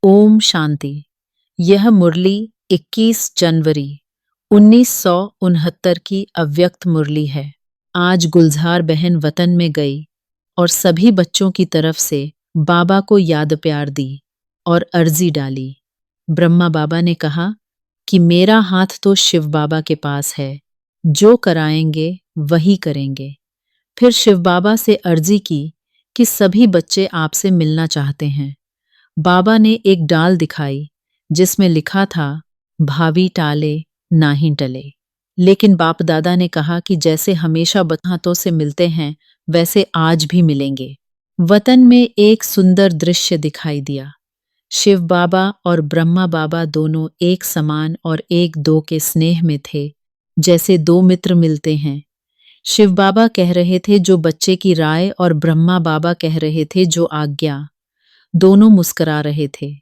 ओम शांति। यह मुरली 21 जनवरी 1969 की अव्यक्त मुरली है। आज गुलजार बहन वतन में गई और सभी बच्चों की तरफ से बाबा को याद प्यार दी और अर्जी डाली। ब्रह्मा बाबा ने कहा कि मेरा हाथ तो शिव बाबा के पास है, जो कराएंगे वही करेंगे। फिर शिव बाबा से अर्जी की कि सभी बच्चे आपसे मिलना चाहते हैं। बाबा ने एक डाल दिखाई जिसमें लिखा था, भावी टाले नाही टले। लेकिन बाप दादा ने कहा कि जैसे हमेशा हाथों से मिलते हैं वैसे आज भी मिलेंगे। वतन में एक सुंदर दृश्य दिखाई दिया। शिव बाबा और ब्रह्मा बाबा दोनों एक समान और एक दो के स्नेह में थे, जैसे दो मित्र मिलते हैं। शिव बाबा कह रहे थे जो बच्चे की राय और ब्रह्मा बाबा कह रहे थे जो आज्ञा। दोनों मुस्कुरा रहे थे।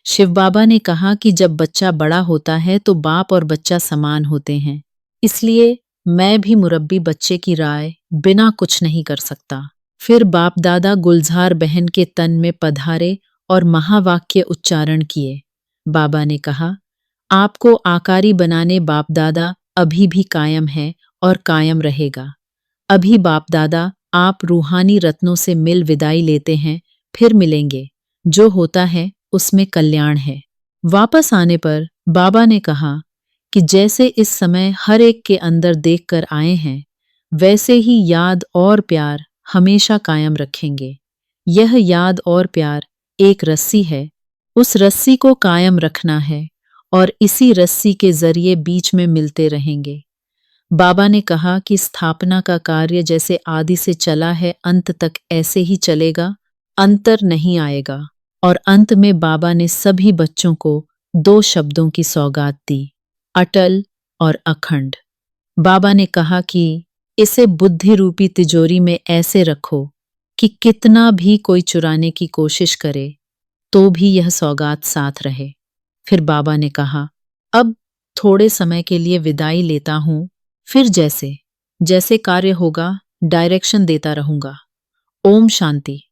शिव बाबा ने कहा कि जब बच्चा बड़ा होता है तो बाप और बच्चा समान होते हैं, इसलिए मैं भी मुरब्बी बच्चे की राय बिना कुछ नहीं कर सकता। फिर बाप दादा गुलजार बहन के तन में पधारे और महावाक्य उच्चारण किए। बाबा ने कहा, आपको आकारी बनाने बाप दादा अभी भी कायम है और कायम रहेगा। अभी बाप दादा आप रूहानी रत्नों से मिल विदाई लेते हैं, फिर मिलेंगे। जो होता है उसमें कल्याण है। वापस आने पर बाबा ने कहा कि जैसे इस समय हर एक के अंदर देखकर आए हैं, वैसे ही याद और प्यार हमेशा कायम रखेंगे। यह याद और प्यार एक रस्सी है, उस रस्सी को कायम रखना है और इसी रस्सी के जरिए बीच में मिलते रहेंगे। बाबा ने कहा कि स्थापना का कार्य जैसे आदि से चला है अंत तक ऐसे ही चलेगा, अंतर नहीं आएगा। और अंत में बाबा ने सभी बच्चों को दो शब्दों की सौगात दी, अटल और अखंड। बाबा ने कहा कि इसे बुद्धि रूपी तिजोरी में ऐसे रखो कि कितना भी कोई चुराने की कोशिश करे तो भी यह सौगात साथ रहे। फिर बाबा ने कहा, अब थोड़े समय के लिए विदाई लेता हूं, फिर जैसे जैसे कार्य होगा डायरेक्शन देता रहूंगा। ओम शांति।